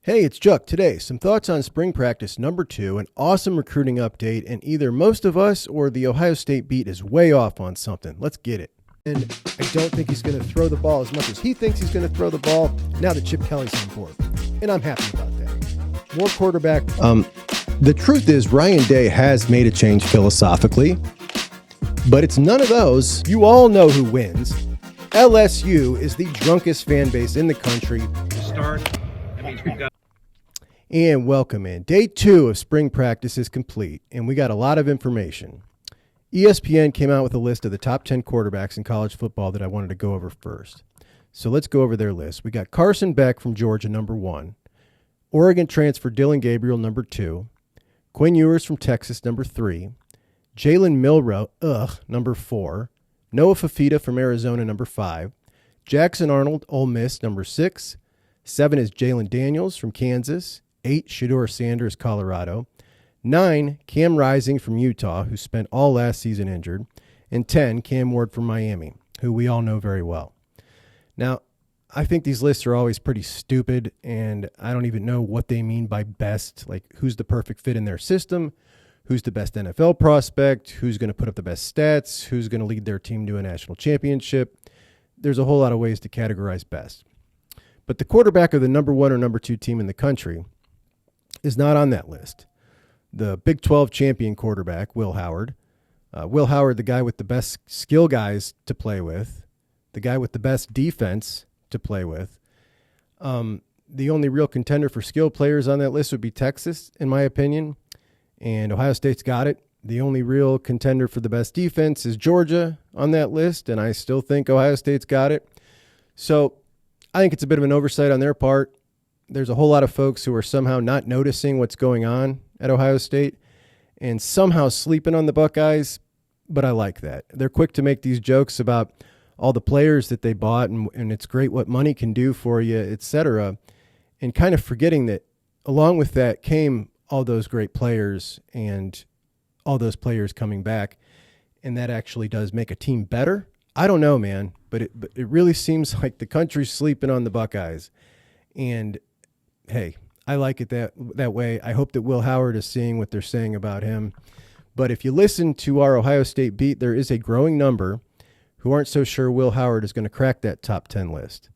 Hey, it's Chuck. Today, some thoughts on spring practice number 2, an awesome recruiting update, and either most of us or the Ohio State beat is way off on something. Let's get it. And I don't think he's going to throw the ball as much as he thinks he's going to throw the ball now that Chip Kelly's on board. And I'm happy about that. More quarterback. The truth is Ryan Day has made a change philosophically, but it's none of those. You all know who wins. LSU is the drunkest fan base in the country. That means we've got. And welcome in. Day 2 of spring practice is complete, and we got a lot of information. ESPN came out with a list of the top 10 quarterbacks in college football that I wanted to go over first. So let's go over their list. We got Carson Beck from Georgia, number 1. Oregon transfer Dylan Gabriel, number 2. Quinn Ewers from Texas, number 3. Jalen Milroe, number 4. Noah Fafita from Arizona, number 5. Jackson Arnold, Ole Miss, number 6. 7 is Jalen Daniels from Kansas. 8, Shedeur Sanders, Colorado. 9, Cam Rising from Utah, who spent all last season injured. And 10, Cam Ward from Miami, who we all know very well. Now, I think these lists are always pretty stupid, and I don't even know what they mean by best. Like, who's the perfect fit in their system? Who's the best NFL prospect? Who's going to put up the best stats? Who's going to lead their team to a national championship? There's a whole lot of ways to categorize best. But the quarterback of the number 1 or number 2 team in the country is not on that list. The Big 12 champion quarterback, Will Howard. Will Howard, the guy with the best skill guys to play with, the guy with the best defense to play with. The only real contender for skill players on that list would be Texas, in my opinion, and Ohio State's got it. The only real contender for the best defense is Georgia on that list, and I still think Ohio State's got it. So I think it's a bit of an oversight on their part. There's a whole lot of folks who are somehow not noticing what's going on at Ohio State and somehow sleeping on the Buckeyes, but I like that. They're quick to make these jokes about all the players that they bought and it's great what money can do for you, etc., and kind of forgetting that along with that came all those great players and all those players coming back, and that actually does make a team better. I don't know, man, but it really seems like the country's sleeping on the Buckeyes. And, hey, I like it that way. I hope that Will Howard is seeing what they're saying about him. But if you listen to our Ohio State beat, there is a growing number who aren't so sure Will Howard is going to crack that top 10 list.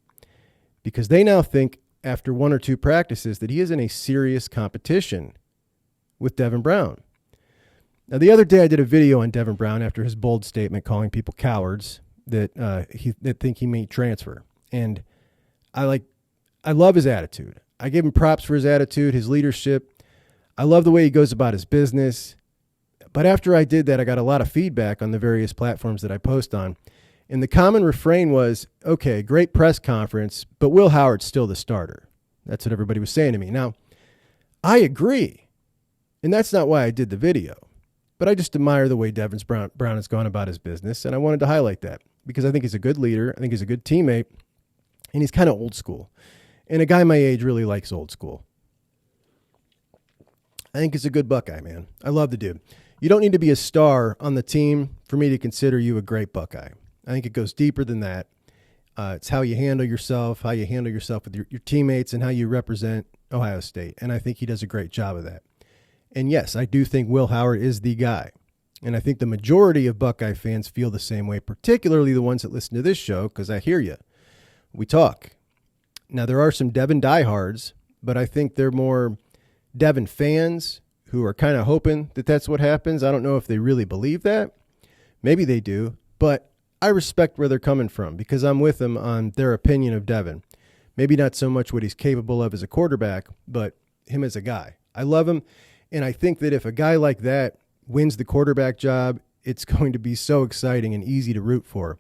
Because they now think, after 1 or 2 practices, that he is in a serious competition with Devin Brown. Now, the other day I did a video on Devin Brown after his bold statement calling people cowards that think he may transfer. And I love his attitude. I give him props for his attitude, his leadership. I love the way he goes about his business. But after I did that, I got a lot of feedback on the various platforms that I post on. And the common refrain was, okay, great press conference, but Will Howard's still the starter. That's what everybody was saying to me. Now, I agree. And that's not why I did the video. But I just admire the way Devin Brown has gone about his business, and I wanted to highlight that because I think he's a good leader. I think he's a good teammate, and he's kind of old school. And a guy my age really likes old school. I think he's a good Buckeye, man. I love the dude. You don't need to be a star on the team for me to consider you a great Buckeye. I think it goes deeper than that. It's how you handle yourself with your teammates, and how you represent Ohio State. And I think he does a great job of that. And yes, I do think Will Howard is the guy. And I think the majority of Buckeye fans feel the same way, particularly the ones that listen to this show, because I hear you. We talk. Now, there are some Devin diehards, but I think they're more Devin fans who are kind of hoping that that's what happens. I don't know if they really believe that. Maybe they do, but I respect where they're coming from because I'm with them on their opinion of Devin. Maybe not so much what he's capable of as a quarterback, but him as a guy. I love him. And I think that if a guy like that wins the quarterback job, it's going to be so exciting and easy to root for.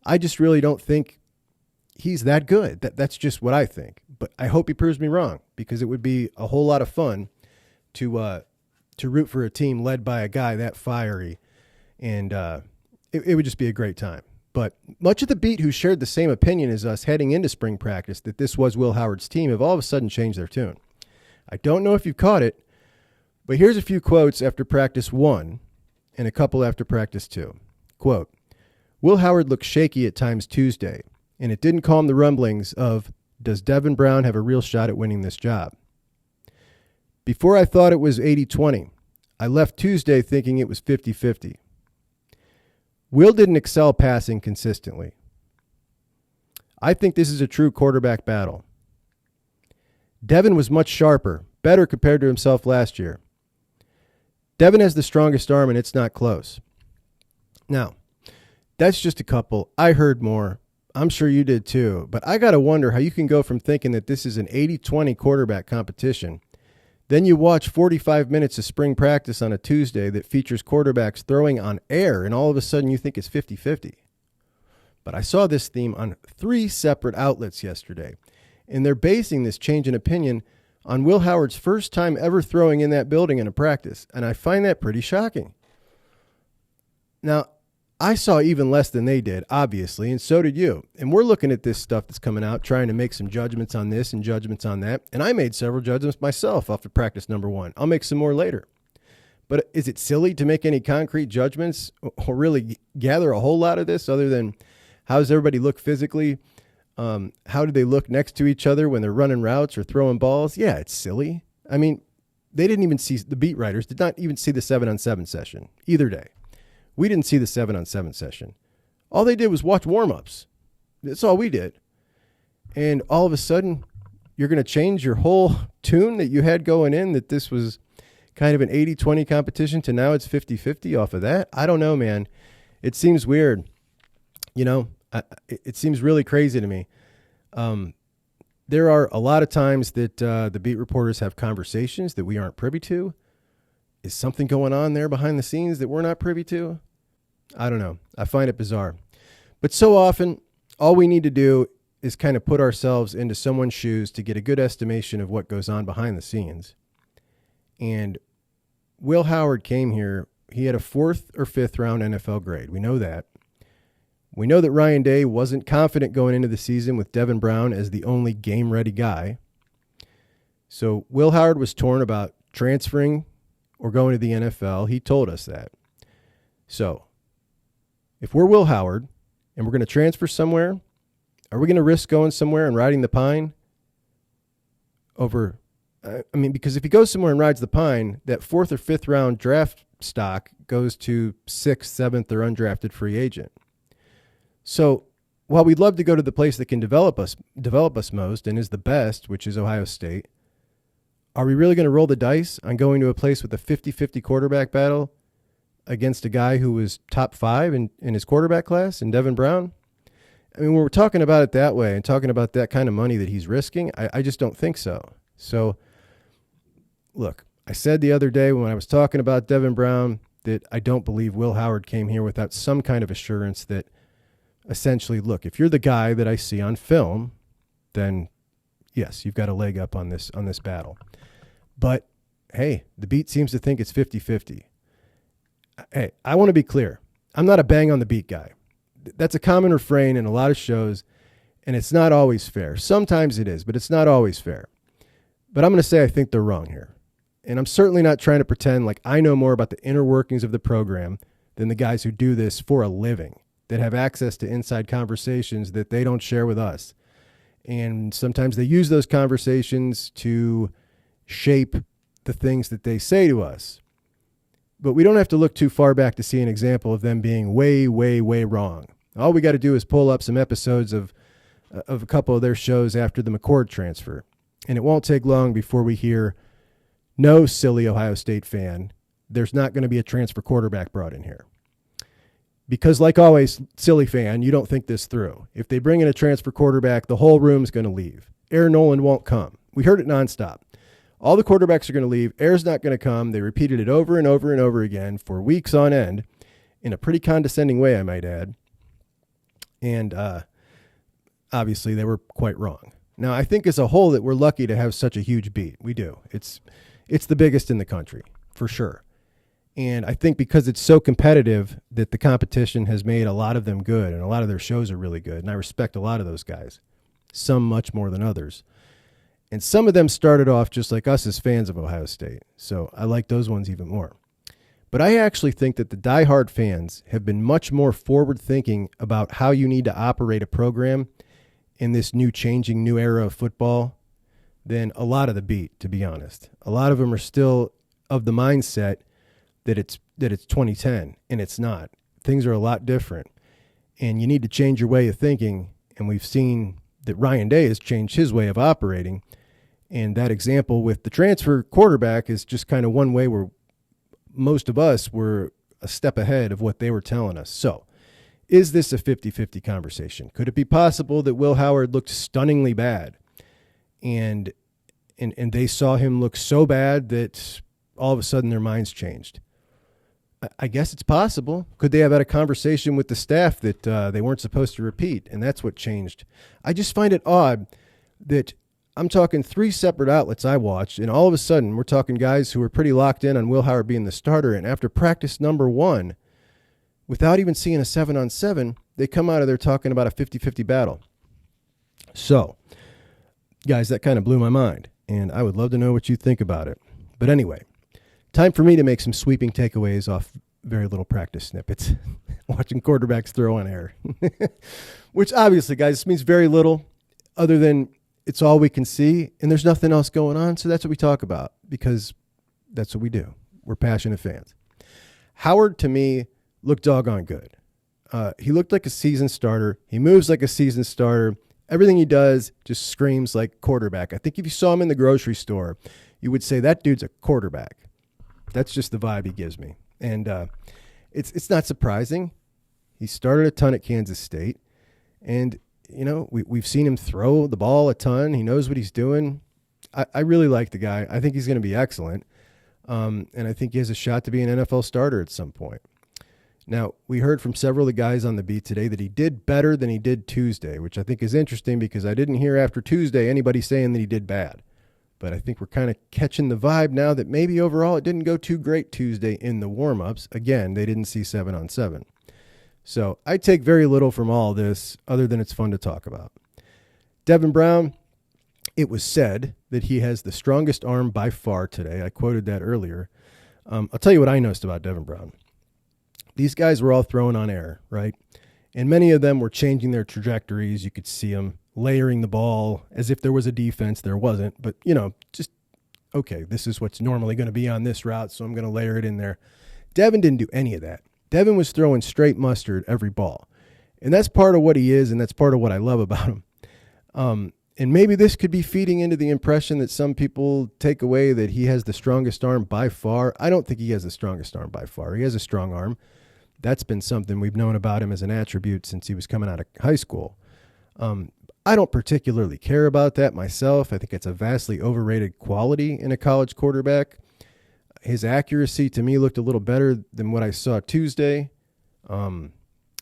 I just really don't think he's that good. That's just what I think. But I hope he proves me wrong because it would be a whole lot of fun to root for a team led by a guy that fiery. And it would just be a great time. But much of the beat who shared the same opinion as us heading into spring practice that this was Will Howard's team have all of a sudden changed their tune. I don't know if you've caught it, but here's a few quotes after practice 1 and a couple after practice 2. Quote, Will Howard looked shaky at times Tuesday, and it didn't calm the rumblings of, does Devin Brown have a real shot at winning this job? Before I thought it was 80-20. I left Tuesday thinking it was 50-50. Will didn't excel passing consistently. I think this is a true quarterback battle. Devin was much sharper, better compared to himself last year. Devin has the strongest arm, and it's not close. Now, that's just a couple. I heard more. I'm sure you did too. But I got to wonder how you can go from thinking that this is an 80-20 quarterback competition. Then you watch 45 minutes of spring practice on a Tuesday that features quarterbacks throwing on air, and all of a sudden you think it's 50-50. But I saw this theme on 3 separate outlets yesterday, and they're basing this change in opinion on Will Howard's first time ever throwing in that building in a practice, and I find that pretty shocking. Now, I saw even less than they did, obviously, and so did you. And we're looking at this stuff that's coming out, trying to make some judgments on this and judgments on that. And I made several judgments myself off of practice number 1. I'll make some more later. But is it silly to make any concrete judgments or really gather a whole lot of this other than how does everybody look physically? How do they look next to each other when they're running routes or throwing balls? Yeah, it's silly. I mean, they didn't even see, the beat writers did not even see the 7-on-7 session either day. We didn't see the 7-on-7 session. All they did was watch warm-ups. That's all we did. And all of a sudden, you're going to change your whole tune that you had going in, that this was kind of an 80-20 competition to now it's 50-50 off of that? I don't know, man. It seems weird. You know, it seems really crazy to me. There are a lot of times that the beat reporters have conversations that we aren't privy to. Is something going on there behind the scenes that we're not privy to? I don't know. I find it bizarre. But so often, all we need to do is kind of put ourselves into someone's shoes to get a good estimation of what goes on behind the scenes. And Will Howard came here. He had a 4th or 5th round NFL grade. We know that. We know that Ryan Day wasn't confident going into the season with Devin Brown as the only game-ready guy. So Will Howard was torn about transferring or going to the NFL. He told us that. So if we're Will Howard and we're going to transfer somewhere, are we going to risk going somewhere and riding the pine over? Because if he goes somewhere and rides the pine, that 4th or 5th round draft stock goes to 6th, 7th, or undrafted free agent. So while we'd love to go to the place that can develop us most and is the best, which is Ohio State, are we really going to roll the dice on going to a place with a 50-50 quarterback battle against a guy who was top 5 in his quarterback class, in Devin Brown? I mean, when we're talking about it that way and talking about that kind of money that he's risking, I just don't think so. So, look, I said the other day when I was talking about Devin Brown that I don't believe Will Howard came here without some kind of assurance that essentially, look, if you're the guy that I see on film, then yes, you've got a leg up on this battle. But, hey, the beat seems to think it's 50-50. Hey, I want to be clear. I'm not a bang on the beat guy. That's a common refrain in a lot of shows, and it's not always fair. Sometimes it is, but it's not always fair. But I'm going to say I think they're wrong here. And I'm certainly not trying to pretend like I know more about the inner workings of the program than the guys who do this for a living, that have access to inside conversations that they don't share with us. And sometimes they use those conversations to shape the things that they say to us. But we don't have to look too far back to see an example of them being way, way, way wrong. All we got to do is pull up some episodes of a couple of their shows after the McCord transfer. And it won't take long before we hear, no, silly Ohio State fan, there's not going to be a transfer quarterback brought in here. Because like always, silly fan, you don't think this through. If they bring in a transfer quarterback, the whole room's going to leave. Air Nolan won't come. We heard it nonstop. All the quarterbacks are going to leave. Air's not going to come. They repeated it over and over and over again for weeks on end in a pretty condescending way, I might add. And obviously they were quite wrong. Now, I think as a whole that we're lucky to have such a huge beat. We do. It's the biggest in the country, for sure. And I think because it's so competitive that the competition has made a lot of them good, and a lot of their shows are really good. And I respect a lot of those guys, some much more than others. And some of them started off just like us as fans of Ohio State. So I like those ones even more. But I actually think that the diehard fans have been much more forward-thinking about how you need to operate a program in this new changing new era of football than a lot of the beat, to be honest. A lot of them are still of the mindset that it's 2010, and it's not. Things are a lot different, and you need to change your way of thinking, and we've seen that Ryan Day has changed his way of operating, and that example with the transfer quarterback is just kind of one way where most of us were a step ahead of what they were telling us. So, is this a 50-50 conversation? Could it be possible that Will Howard looked stunningly bad, and they saw him look so bad that all of a sudden their minds changed? I guess it's possible. Could they have had a conversation with the staff that they weren't supposed to repeat, and that's what changed? I just find it odd that I'm talking 3 separate outlets I watched, and all of a sudden we're talking guys who were pretty locked in on Will Howard being the starter, and after practice number 1, without even seeing a 7-on-7, they come out of there talking about a 50-50 battle. So, guys, that kind of blew my mind, and I would love to know what you think about it. But anyway, time for me to make some sweeping takeaways off very little practice snippets, watching quarterbacks throw on air, which obviously, guys, this means very little other than it's all we can see, and there's nothing else going on, so that's what we talk about because that's what we do. We're passionate fans. Howard, to me, looked doggone good. He looked like a seasoned starter. He moves like a seasoned starter. Everything he does just screams like quarterback. I think if you saw him in the grocery store, you would say that dude's a quarterback. That's just the vibe he gives me. And it's not surprising. He started a ton at Kansas State. And, you know, we've seen him throw the ball a ton. He knows what he's doing. I really like the guy. I think he's going to be excellent. And I think he has a shot to be an NFL starter at some point. Now, we heard from several of the guys on the beat today that he did better than he did Tuesday, which I think is interesting because I didn't hear after Tuesday anybody saying that he did bad. But I think we're kind of catching the vibe now that maybe overall it didn't go too great Tuesday in the warm-ups. Again, they didn't see 7-on-7. So I take very little from all this other than it's fun to talk about. Devin Brown, it was said that he has the strongest arm by far today. I quoted that earlier. I'll tell you what I noticed about Devin Brown. These guys were all throwing on air, right? And many of them were changing their trajectories. You could see them layering the ball as if there was a defense. There wasn't. But, you know, just, okay, this is what's normally going to be on this route, so I'm going to layer it in there. Devin didn't do any of that. Devin was throwing straight mustard every ball. And that's part of what he is, and that's part of what I love about him. And maybe this could be feeding into the impression that some people take away that he has the strongest arm by far. I don't think he has the strongest arm by far. He has a strong arm. That's been something we've known about him as an attribute since he was coming out of high school. I don't particularly care about that myself. I think it's a vastly overrated quality in a college quarterback. His accuracy to me looked a little better than what I saw Tuesday. And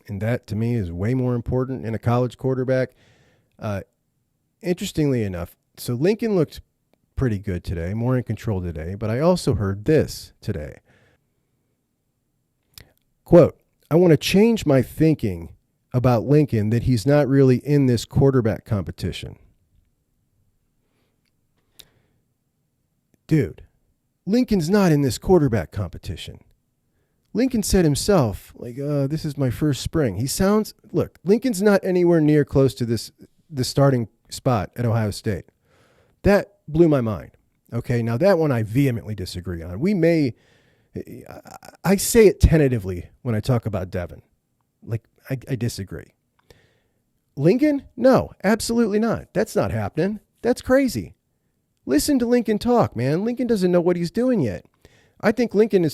that to me is way more important in a college quarterback. Interestingly enough, so Lincoln looked pretty good today, more in control today, but I also heard this today. Quote, I want to change my thinking about Lincoln that he's not really in this quarterback competition. Dude, Lincoln's not in this quarterback competition. Lincoln said himself, this is my first spring. Look, Lincoln's not anywhere near close to the starting spot at Ohio State. That blew my mind. Okay, now that one I vehemently disagree on. I say it tentatively when I talk about Devin. I disagree. Lincoln? No, absolutely not. That's not happening. That's crazy. Listen to Lincoln talk, man. Lincoln doesn't know what he's doing yet. I think Lincoln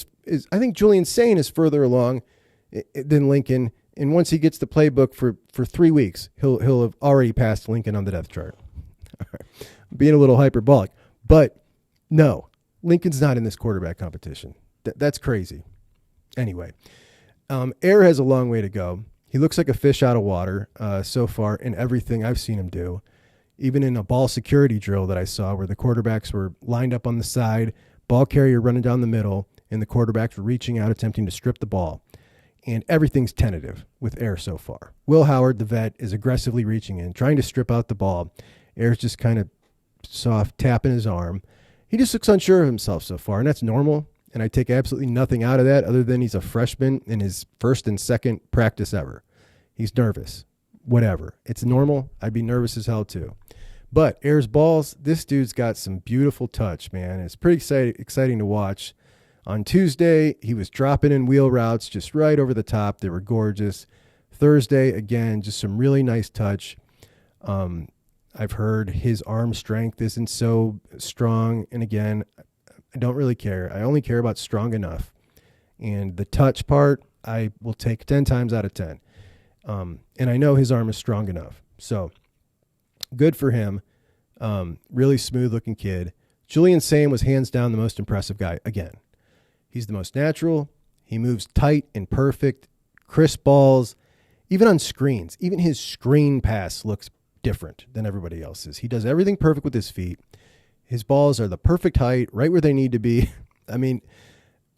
I think Julian Sain is further along than Lincoln, and once he gets the playbook for 3 weeks, he'll have already passed Lincoln on the depth chart. Being a little hyperbolic. But no, Lincoln's not in this quarterback competition. That's crazy. Anyway, Air has a long way to go. He looks like a fish out of water so far in everything I've seen him do. Even in a ball security drill that I saw where the quarterbacks were lined up on the side, ball carrier running down the middle, and the quarterbacks were reaching out, attempting to strip the ball. And everything's tentative with Air so far. Will Howard, the vet, is aggressively reaching in, trying to strip out the ball. Air's just kind of soft, tapping his arm. He just looks unsure of himself so far, and that's normal. And I take absolutely nothing out of that other than he's a freshman in his first and second practice ever. He's nervous. Whatever. It's normal. I'd be nervous as hell too. But Air's balls, this dude's got some beautiful touch, man. It's pretty exciting to watch. On Tuesday, he was dropping in wheel routes just right over the top. They were gorgeous. Thursday, again, just some really nice touch. I've heard his arm strength isn't so strong. And again, I don't really care. I only care about strong enough. And the touch part, I will take 10 times out of 10. And I know his arm is strong enough. So good for him. Really smooth looking kid. Julian Sayin was hands down the most impressive guy. Again, he's the most natural. He moves tight and perfect. Crisp balls. Even on screens, even his screen pass looks different than everybody else's. He does everything perfect with his feet. His balls are the perfect height, right where they need to be. I mean,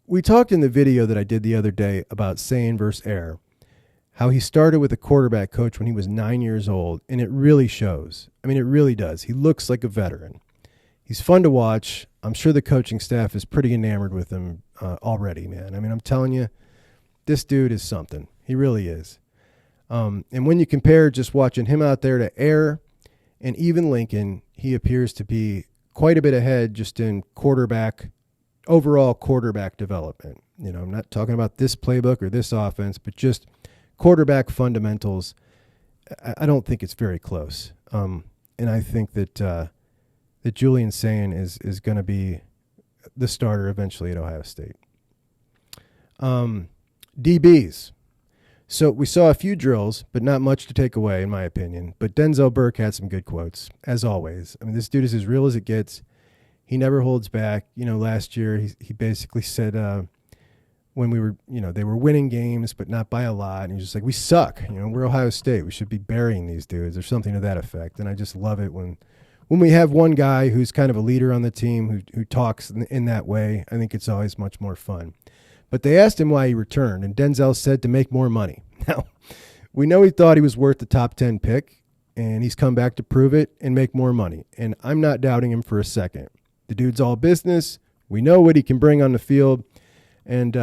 we talked in the video that I did the other day about Sayin versus Air, how he started with a quarterback coach when he was 9 years old, and it really shows. I mean, it really does. He looks like a veteran. He's fun to watch. I'm sure the coaching staff is pretty enamored with him already, man. I mean, I'm telling you, this dude is something. He really is. And when you compare just watching him out there to Air and even Lincoln, he appears to be quite a bit ahead just in overall quarterback development. You know, I'm not talking about this playbook or this offense, but just quarterback fundamentals. I don't think it's very close. And I think that Julian Sayin is going to be the starter eventually at Ohio State. DBs. So we saw a few drills, but not much to take away, in my opinion. But Denzel Burke had some good quotes, as always. I mean, this dude is as real as it gets. He never holds back. You know, last year he basically said when we were, they were winning games, but not by a lot. And he's just like, we suck. We're Ohio State. We should be burying these dudes or something to that effect. And I just love it when we have one guy who's kind of a leader on the team who talks in that way. I think it's always much more fun. But they asked him why he returned, and Denzel said to make more money. Now, we know he thought he was worth the top 10 pick, and he's come back to prove it and make more money. And I'm not doubting him for a second. The dude's all business. We know what he can bring on the field, and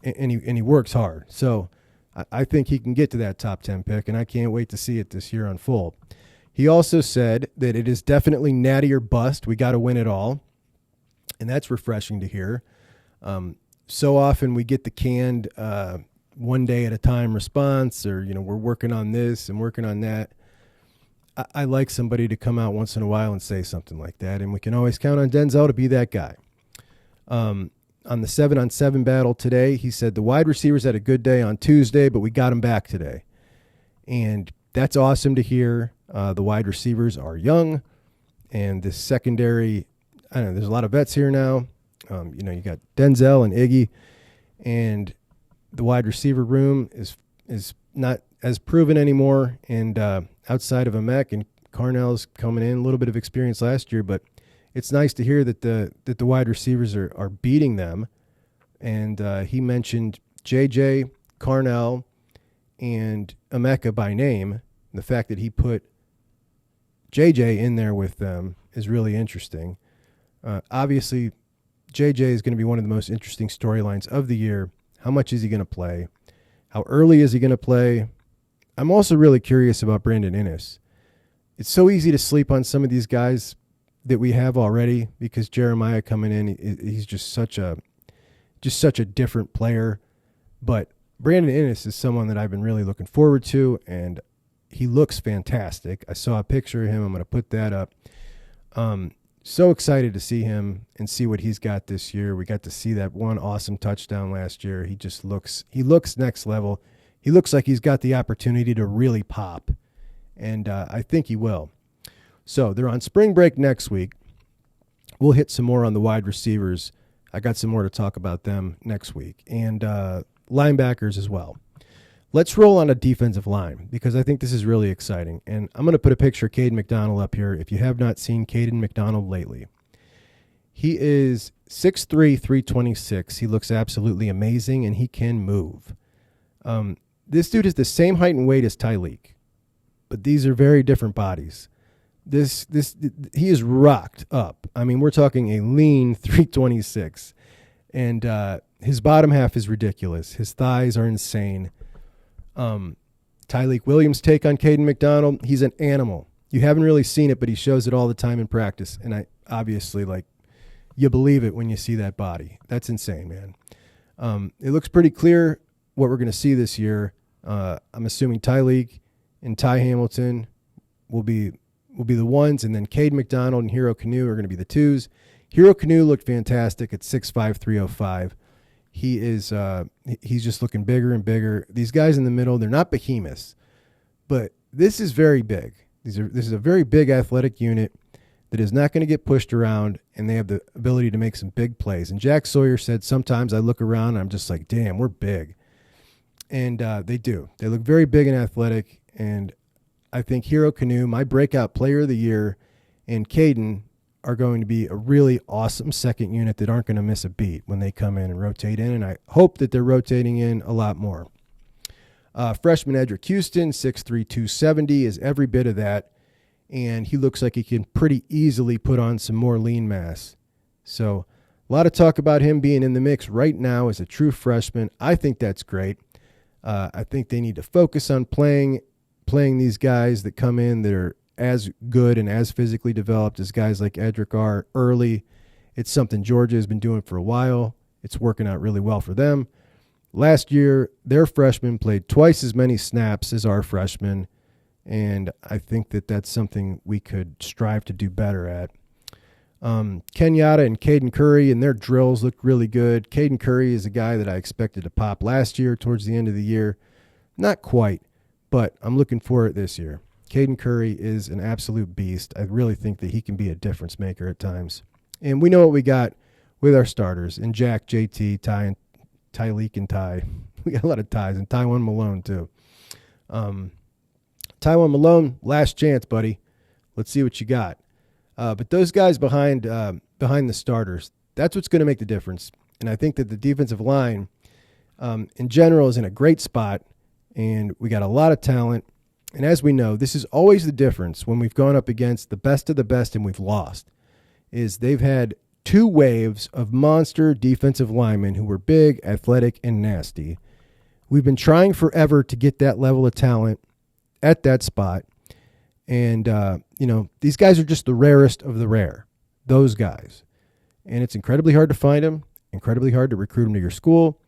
he works hard. So I think he can get to that top 10 pick, and I can't wait to see it this year unfold. He also said that it is definitely natty or bust. We got to win it all, and that's refreshing to hear. So often we get the canned one day at a time response, or, we're working on this and working on that. I like somebody to come out once in a while and say something like that, and we can always count on Denzel to be that guy. On the 7-on-7 battle today, he said the wide receivers had a good day on Tuesday, but we got them back today. And that's awesome to hear. The wide receivers are young, and the secondary, I don't know, there's a lot of vets here now. You got Denzel and Iggy, and the wide receiver room is not as proven anymore. And outside of WHAC and Carnell's coming in, a little bit of experience last year, but it's nice to hear that the wide receivers are beating them. And he mentioned JJ, Carnell, and Emeka by name. The fact that he put JJ in there with them is really interesting. Obviously, JJ is going to be one of the most interesting storylines of the year. How much is he going to play? How early is he going to play? I'm also really curious about Brandon Inniss. It's so easy to sleep on some of these guys that we have already because Jeremiah coming in, he's just such a different player. But Brandon Inniss is someone that I've been really looking forward to, and he looks fantastic. I saw a picture of him. I'm going to put that up. So excited to see him and see what he's got this year. We got to see that one awesome touchdown last year. He looks next level. He looks like he's got the opportunity to really pop, and I think he will. So they're on spring break next week. We'll hit some more on the wide receivers. I got some more to talk about them next week, and linebackers as well. Let's roll on a defensive line because I think this is really exciting. And I'm going to put a picture of Caden McDonald up here if you have not seen Caden McDonald lately. He is 6'3", 326. He looks absolutely amazing, and he can move. This dude is the same height and weight as Tyleek, but these are very different bodies. He is rocked up. I mean, we're talking a lean 326, and his bottom half is ridiculous. His thighs are insane. Tyleek Williams' take on Caden McDonald, he's an animal. You haven't really seen it, but he shows it all the time in practice. And I obviously, you believe it when you see that body. That's insane, man. It looks pretty clear what we're going to see this year. I'm assuming Tyleek and Ty Hamilton will be the ones, and then Cade McDonald and Hero Canoe are going to be the twos. Hero Canoe looked fantastic at 6'5", 305. He is he's just looking bigger and bigger. These guys in the middle, they're not behemoths, but this is very big. This is a very big athletic unit that is not going to get pushed around, and they have the ability to make some big plays. And Jack Sawyer said, sometimes I look around and I'm just like, damn, we're big. And they do. They look very big and athletic, and I think Hero Canoe, my breakout player of the year, and Caden are going to be a really awesome second unit that aren't going to miss a beat when they come in and rotate in, and I hope that they're rotating in a lot more. Freshman Edric Houston, 6'3", 270, is every bit of that, and he looks like he can pretty easily put on some more lean mass. So a lot of talk about him being in the mix right now as a true freshman. I think that's great. I think they need to focus on playing these guys that come in that are as good and as physically developed as guys like Edric are early. It's something Georgia has been doing for a while. It's working out really well for them. Last year, their freshmen played twice as many snaps as our freshmen, and I think that that's something we could strive to do better at. Kenyatta and Caden Curry and their drills look really good. Caden Curry is a guy that I expected to pop last year towards the end of the year. Not quite, but I'm looking for it this year. Caden Curry is an absolute beast. I really think that he can be a difference maker at times. And we know what we got with our starters, and Jack, JT, Tyleek, and Ty. We got a lot of ties, and Tywone Malone too. Tywone Malone, last chance, buddy. Let's see what you got. But those guys behind the starters, that's what's going to make the difference. And I think that the defensive line in general is in a great spot, and we got a lot of talent. And as we know, this is always the difference when we've gone up against the best of the best and we've lost, is they've had two waves of monster defensive linemen who were big, athletic, and nasty. We've been trying forever to get that level of talent at that spot. And, these guys are just the rarest of the rare, those guys. And it's incredibly hard to find them, incredibly hard to recruit them to your school.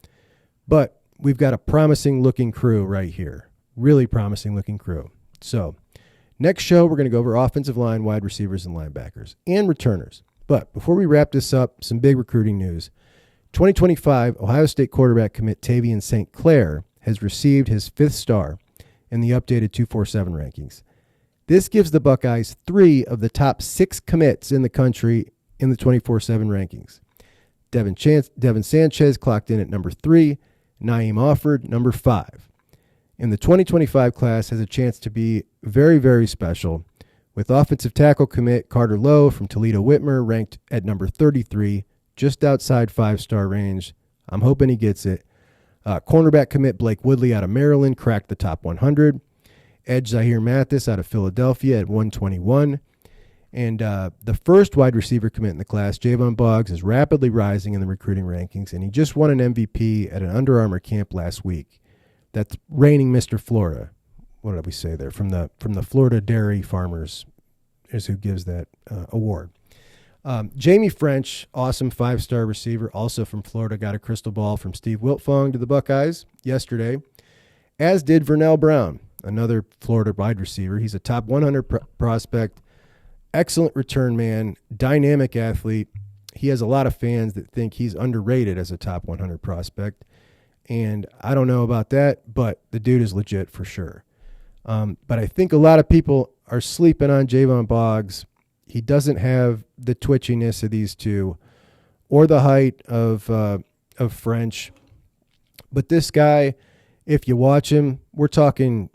But we've got a promising-looking crew right here. Really promising-looking crew. So next show, we're going to go over offensive line, wide receivers, and linebackers, and returners. But before we wrap this up, some big recruiting news. 2025 Ohio State quarterback commit Tavern St. Clair has received his 5th star in the updated 247 rankings. This gives the Buckeyes 3 of the top 6 commits in the country in the 24/7 rankings. Devin Sanchez clocked in at number 3, Naeem Offord, number 5. And the 2025 class has a chance to be very, very special, with offensive tackle commit Carter Lowe from Toledo Whitmer ranked at number 33, just outside 5-star range. I'm hoping he gets it. Cornerback commit Blake Woodley out of Maryland cracked the top 100. Edge Zahir Mathis out of Philadelphia at 121. And the first wide receiver commit in the class, Javon Boggs, is rapidly rising in the recruiting rankings, and he just won an MVP at an Under Armour camp last week. That's reigning Mr. Florida. What did we say there? From the Florida Dairy Farmers is who gives that award. Jamie French, awesome 5-star receiver, also from Florida, got a crystal ball from Steve Wiltfong to the Buckeyes yesterday, as did Vernell Brown, another Florida wide receiver. He's a top 100 prospect, excellent return man, dynamic athlete. He has a lot of fans that think he's underrated as a top 100 prospect. And I don't know about that, but the dude is legit for sure. But I think a lot of people are sleeping on Javon Boggs. He doesn't have the twitchiness of these two or the height of French. But this guy, if you watch him, we're talking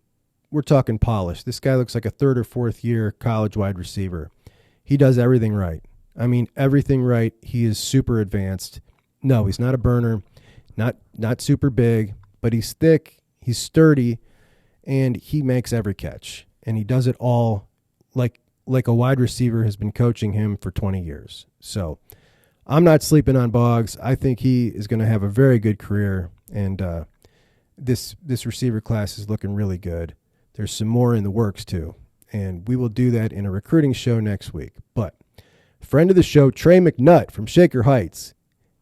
polish. This guy looks like a 3rd or 4th year college wide receiver. He does everything right. I mean, everything right. He is super advanced. No, he's not a burner. Not super big, but he's thick, he's sturdy, and he makes every catch. And he does it all like a wide receiver has been coaching him for 20 years. So I'm not sleeping on Boggs. I think he is going to have a very good career, and this receiver class is looking really good. There's some more in the works too. and we will do that in a recruiting show next week. But friend of the show, Trey McNutt from Shaker Heights,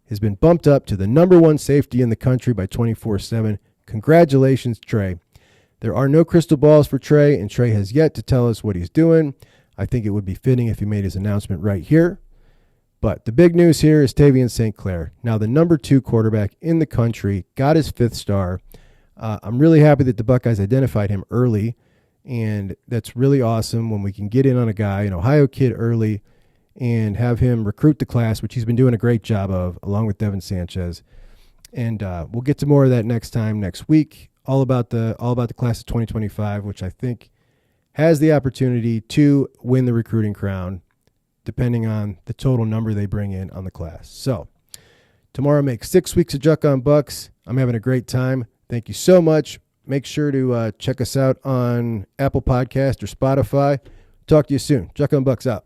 has been bumped up to the number one safety in the country by 24/7. Congratulations, Trey. There are no crystal balls for Trey, and Trey has yet to tell us what he's doing. I think it would be fitting if he made his announcement right here. But the big news here is Tavern St. Clair, now the number 2 quarterback in the country, got his 5th star. I'm really happy that the Buckeyes identified him early, and that's really awesome when we can get in on a guy, an Ohio kid early, and have him recruit the class, which he's been doing a great job of, along with Devin Sanchez. And we'll get to more of that next week, all about the class of 2025, which I think has the opportunity to win the recruiting crown, depending on the total number they bring in on the class. So tomorrow makes 6 weeks of Juck on Bucks. I'm having a great time. Thank you so much. Make sure to check us out on Apple Podcast or Spotify. Talk to you soon. Juck on Bucks out.